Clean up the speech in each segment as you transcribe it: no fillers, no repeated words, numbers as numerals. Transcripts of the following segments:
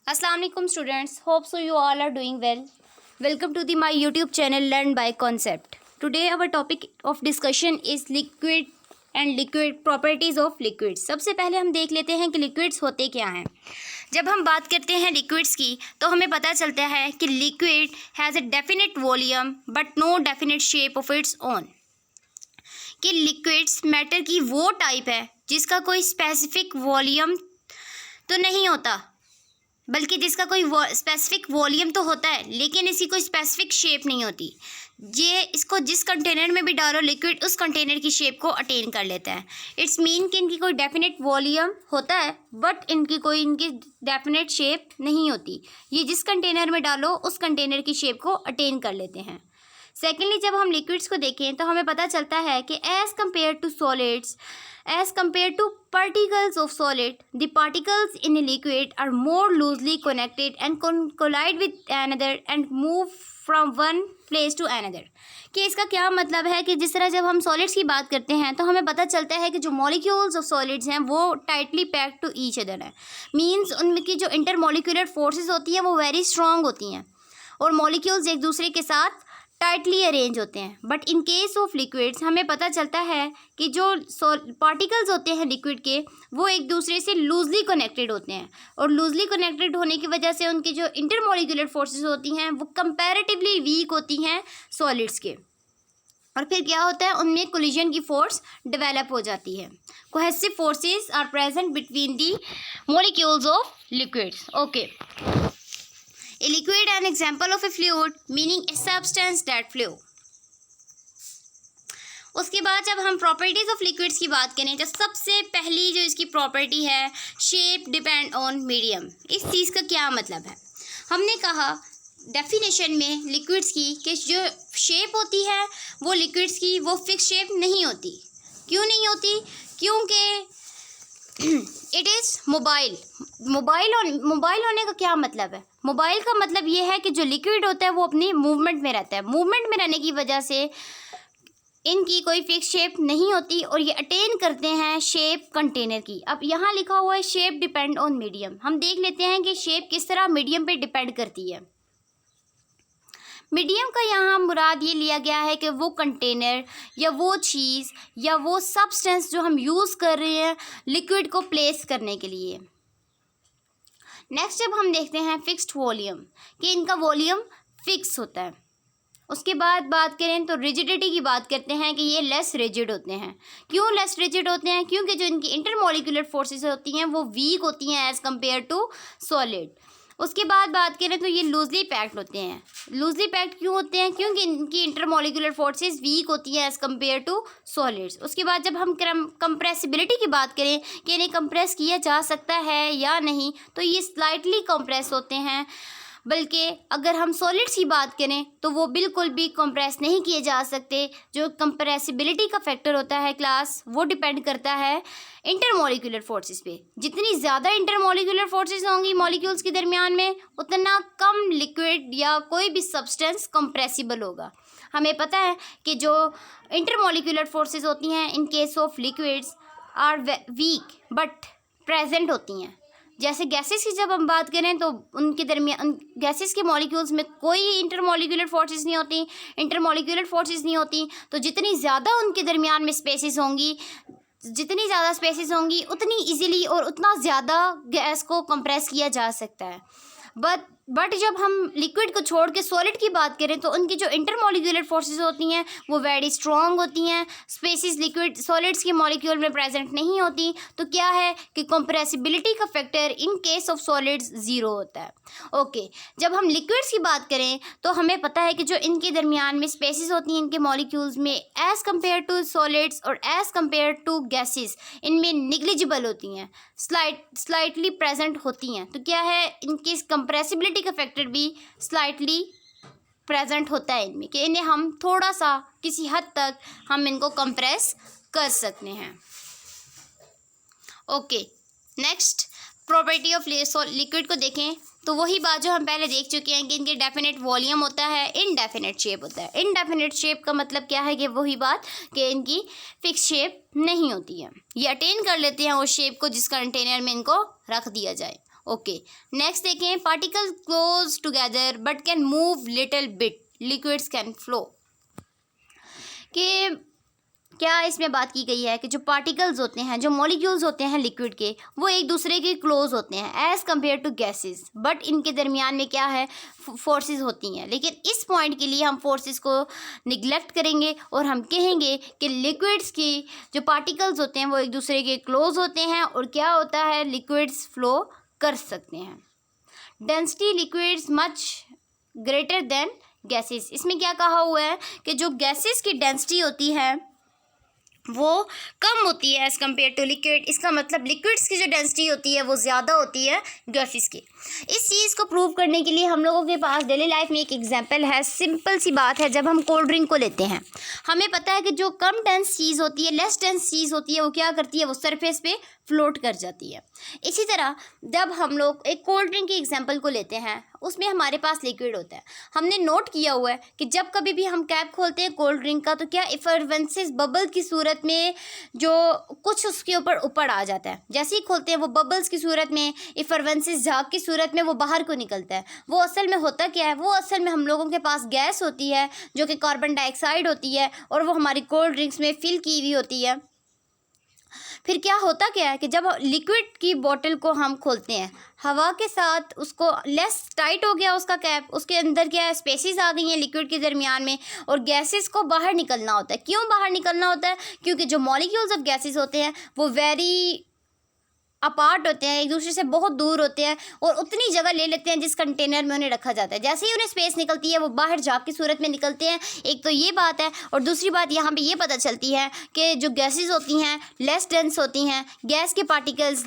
Assalamu alaikum students. Hope so you all are doing well. Welcome to my YouTube channel Learn by Concept. Today our topic of discussion is liquid and liquid properties of liquids. सबसे पहले हम देख लेते हैं कि liquids होते क्या हैं. जब हम बात करते हैं liquids की तो हमें पता चलता है कि liquid has a definite volume but no definite shape of its own. कि liquids matter की वो टाइप है जिसका कोई स्पेसिफिक वॉल्यूम तो नहीं होता, बल्कि जिसका कोई स्पेसिफिक वॉल्यूम तो होता है लेकिन इसकी कोई स्पेसिफिक शेप नहीं होती. ये इसको जिस कंटेनर में भी डालो लिक्विड उस कंटेनर की शेप को अटेन कर लेता है. इट्स मीन कि इनकी कोई डेफिनेट वॉल्यूम होता है बट इनकी डेफिनेट शेप नहीं होती. ये जिस कंटेनर में डालो उस कंटेनर की शेप को अटेन कर लेते हैं. सेकेंडली, जब हम लिक्विड्स को देखें तो हमें पता चलता है कि as compared to solids, as compared to particles of solid, the particles in a liquid are more loosely connected and collide with another and move from one place to another. कि इसका क्या मतलब है कि जिस तरह जब हम सॉलिड्स की बात करते हैं तो हमें पता चलता है कि जो मॉलिक्यूल्स ऑफ सॉलिड्स हैं वो tightly packed to each other है. मीन्स उनकी जो इंटरमॉलिक्यूलर फोर्सेस होती हैं वो वेरी स्ट्रॉन्ग होती हैं और मॉलिक्यूल्स एक दूसरे के साथ टाइटली अरेंज होते हैं. But in case of liquids हमें पता चलता है कि जो पार्टिकल्स होते हैं लिक्विड के वो एक दूसरे से लूजली कनेक्टेड होते हैं और लूजली कनेक्टेड होने की वजह से उनकी जो इंटरमॉलिक्यूलर फोर्सेस होती हैं वो कंपैरेटिवली वीक होती हैं सॉलिड्स के. और फिर क्या होता है, उनमें कोलिजन की फोर्स डेवलप हो जाती है. Cohesive forces are present between the molecules of liquids. Okay, A liquid an example of a fluid meaning a substance that flow. उसके बाद जब हम प्रॉपर्टीज़ ऑफ लिक्विड्स की बात करें तो सबसे पहली जो इसकी प्रॉपर्टी है शेप डिपेंड ऑन मीडियम. इस चीज़ का क्या मतलब है, हमने कहा डेफिनेशन में लिक्विड्स की कि जो शेप होती है वो लिक्विड्स की वो फिक्स शेप नहीं होती. क्यों नहीं होती? क्योंकि इट इज़ मोबाइल. मोबाइल होने का क्या मतलब है? मोबाइल का मतलब ये है कि जो लिक्विड होता है वो अपनी मूवमेंट में रहता है. मूवमेंट में रहने की वजह से इनकी कोई फिक्स शेप नहीं होती और ये अटेन करते हैं शेप कंटेनर की. अब यहाँ लिखा हुआ है शेप डिपेंड ऑन मीडियम. हम देख लेते हैं कि शेप किस तरह मीडियम पे डिपेंड करती है. मीडियम का यहाँ मुराद ये लिया गया है कि वो कंटेनर या वो चीज़ या वो सब्सटेंस जो हम यूज़ कर रहे हैं लिक्विड को प्लेस करने के लिए. नेक्स्ट जब हम देखते हैं फिक्स्ड वॉल्यूम कि इनका वॉल्यूम फिक्स होता है. उसके बाद बात करें तो रिजिडिटी की बात करते हैं कि ये लेस रिजिड होते हैं. क्यों लेस रिजिड होते हैं? क्योंकि जो इनकी इंटरमॉलिक्यूलर फोर्सेस होती हैं वो वीक होती हैं एज़ कम्पेयर टू सॉलिड. उसके बाद बात करें तो ये लूजली पैक्ड होते हैं. लूजली पैक्ड क्यों होते हैं? क्योंकि इनकी इंटरमॉलिक्यूलर फोर्सेस वीक होती हैं एज़ कम्पेयर टू सॉलिड्स. उसके बाद जब हम कंप्रेसिबिलिटी की बात करें कि इन्हें कंप्रेस किया जा सकता है या नहीं तो ये स्लाइटली कंप्रेस होते हैं. बल्कि अगर हम सॉलिड्स की बात करें तो वो बिल्कुल भी कंप्रेस नहीं किए जा सकते. जो कंप्रेसिबिलिटी का फैक्टर होता है क्लास वो डिपेंड करता है इंटरमॉलिक्यूलर फोर्सेस पे. जितनी ज़्यादा इंटरमॉलिक्यूलर फोर्सेस होंगी मॉलिक्यूल्स के दरमियान में उतना कम लिक्विड या कोई भी सब्सटेंस कंप्रेसिबल होगा. हमें पता है कि जो इंटरमॉलिक्यूलर फोर्सेस होती हैं in case of liquids are weak but present होती हैं. जैसे गैसेस की जब हम बात करें तो उनके दरमियान गैसेस के मॉलिक्यूल्स में कोई इंटरमॉलिक्यूलर फोर्सेस नहीं होती. इंटरमॉलिक्यूलर फोर्सेस नहीं होती तो जितनी ज़्यादा उनके दरमियान में स्पेसेस होंगी जितनी ज़्यादा स्पेसेस होंगी उतनी इजीली और उतना ज़्यादा गैस को कंप्रेस किया जा सकता है. बट जब हम लिक्विड को छोड़ के सॉलिड की बात करें तो उनकी जो इंटरमॉलिक्यूलर फोर्सेस होती हैं वो वेरी स्ट्रॉन्ग होती हैं. स्पेसिस लिक्विड सॉलिड्स के मॉलिक्यूल में प्रेजेंट नहीं होती. तो क्या है कि कंप्रेसिबिलिटी का factor in case of solids zero होता है. ओके, जब हम लिक्विड्स की बात करें तो हमें पता है कि जो इनके दरमियान में स्पेसिस होती हैं इनके मॉलिक्यूल्स में एज़ कम्पेयर टू सॉलिड्स और एज़ कम्पेयर टू गैसेस इनमें निग्लिजिबल होती हैं, स्लाइटली प्रेजेंट होती हैं. तो क्या है, इनकी कंप्रेसिबिलिटी का फैक्टर भी स्लाइटली प्रेजेंट होता है इनमें कि इन्हें हम थोड़ा सा किसी हद तक हम इनको कंप्रेस कर सकते हैं. Okay, next property of liquid को देखें तो वही बात जो हम पहले देख चुके हैं कि इनके डेफिनेट वॉल्यूम होता है, इनडेफिनेट शेप होता है. इनडेफिनेट शेप का मतलब क्या है कि वही बात कि इनकी फिक्स शेप नहीं होती है. ये अटेन कर लेते हैं उस शेप को जिस कंटेनर में इनको रख दिया जाए. ओके, नेक्स्ट देखें, particle close together but can move little bit, liquids can flow. कि क्या इसमें बात की गई है कि जो पार्टिकल्स होते हैं, जो मॉलिक्यूल्स होते हैं लिक्विड के, वो एक दूसरे के क्लोज होते हैं as compared to gases, but इनके दरमियान में क्या है, फोर्सेस होती हैं। लेकिन इस पॉइंट के लिए हम फोर्सेस को निगलेक्ट करेंगे और हम कहेंगे कि लिक्विड्स की जो पार्टिकल्स होते हैं वो एक दूसरे के क्लोज होते हैं और क्या होता है, लिक्विड्स फ्लो कर सकते हैं। Density liquids much greater than gases, इसमें क्या कहा हुआ है कि जो गैसेस की डेंसिटी होती है वो कम होती है एज़ कम्पेयर टू लिक्विड। इसका मतलब लिक्विड्स की जो डेंसिटी होती है वो ज़्यादा होती है गैसेस की। इस चीज़ को प्रूव करने के लिए हम लोगों के पास डेली लाइफ में एक एग्जांपल है। सिंपल सी बात है, जब हम कोल्ड ड्रिंक को लेते हैं, हमें पता है कि जो कम डेंस चीज़ होती है, लेस डेंस चीज़ होती है, वो क्या करती है, वो सरफेस पे फ्लोट कर जाती है। इसी तरह जब हम लोग एक कोल्ड ड्रिंक की एग्जांपल को लेते हैं, उसमें हमारे पास लिक्विड होता है। हमने नोट किया हुआ है कि जब कभी भी हम कैप खोलते हैं कोल्ड ड्रिंक का, तो क्या इफरवेंसेस बबल की सूरत में जो कुछ उसके ऊपर आ जाता है। जैसे ही खोलते हैं वो बबल्स की सूरत में, इफरवेंसेस झाग की सूरत में वो बाहर को निकलता है। वो असल में होता क्या है, वो असल में हम लोगों के पास गैस होती है जो कि कार्बन डाइऑक्साइड होती है और वो हमारी कोल्ड ड्रिंक्स में फिल की हुई होती है। फिर क्या होता क्या है कि जब लिक्विड की बोतल को हम खोलते हैं, हवा के साथ उसको लेस टाइट हो गया उसका कैप, उसके अंदर क्या है, स्पेसेस आ गई हैं लिक्विड के दरमियान में और गैसेस को बाहर निकलना होता है। क्यों बाहर निकलना होता है? क्योंकि जो मॉलिक्यूल्स ऑफ गैसेस होते हैं वो वेरी अपार्ट होते हैं, एक दूसरे से बहुत दूर होते हैं और उतनी जगह ले लेते हैं जिस कंटेनर में उन्हें रखा जाता है। जैसे ही उन्हें स्पेस निकलती है वो बाहर झाग की सूरत में निकलते हैं। एक तो ये बात है, और दूसरी बात यहाँ पे ये पता चलती है कि जो गैसेस होती हैं लेस डेंस होती हैं। गैस के पार्टिकल्स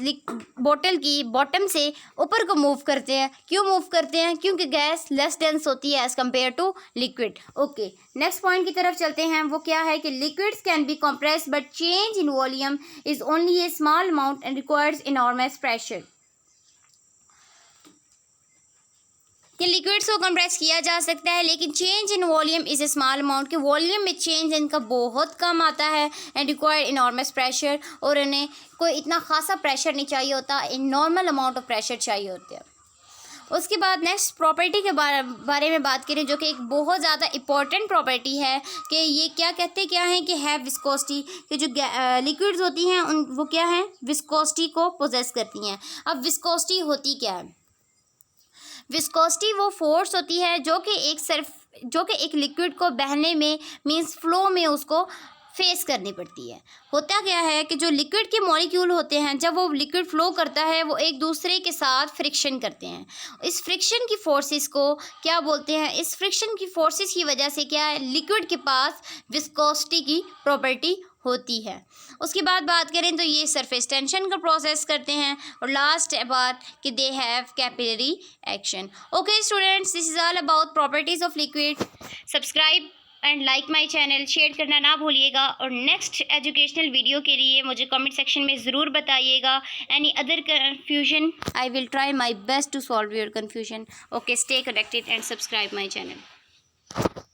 बोतल की बॉटम से ऊपर को मूव करते हैं। क्यों मूव करते हैं? क्योंकि गैस लेस डेंस होती है as compared to liquid. Okay, next point की तरफ चलते हैं। वो क्या है कि liquids can be compress but change in volume is only a small amount and requires enormous pressure. कि लिक्विड्स को कंप्रेस किया जा सकता है लेकिन change in volume is a small amount, के वॉल्यूम में चेंज इनका बहुत कम आता है एंड रिक्वायर इनॉर्मस प्रेशर, और इन्हें कोई इतना खासा प्रेशर नहीं चाहिए होता, in normal amount of pressure चाहिए होते हैं। उसके बाद नेक्स्ट प्रॉपर्टी के बारे में बात करें जो कि एक बहुत ज़्यादा इम्पॉर्टेंट प्रॉपर्टी है कि ये क्या कहते क्या है कि है विस्कोसिटी, कि जो लिक्विड्स होती हैं उन वो क्या है, विस्कोसिटी को पोजेस करती हैं। अब विस्कोसिटी होती क्या है? विस्कोसिटी वो फोर्स होती है जो कि एक लिक्विड को बहने में मींस फ्लो में उसको फेस करनी पड़ती है। होता क्या है कि जो लिक्विड के मॉलिक्यूल होते हैं, जब वो लिक्विड फ्लो करता है वो एक दूसरे के साथ फ्रिक्शन करते हैं। इस फ्रिक्शन की फोर्सेस को क्या बोलते हैं? इस फ्रिक्शन की फोर्सेस की वजह से क्या है, लिक्विड के पास विस्कोसिटी की प्रॉपर्टी होती है। उसके बाद बात करें तो ये सरफेस टेंशन का प्रोसेस करते हैं, और लास्ट बात कि they have capillary action. Okay students, this is all about properties of liquid. Subscribe and like my channel, share करना ना भूलिएगा, और नेक्स्ट एजुकेशनल वीडियो के लिए मुझे कमेंट सेक्शन में ज़रूर बताइएगा। Any other confusion, I will try my best to solve your confusion. Okay, stay connected and subscribe my channel.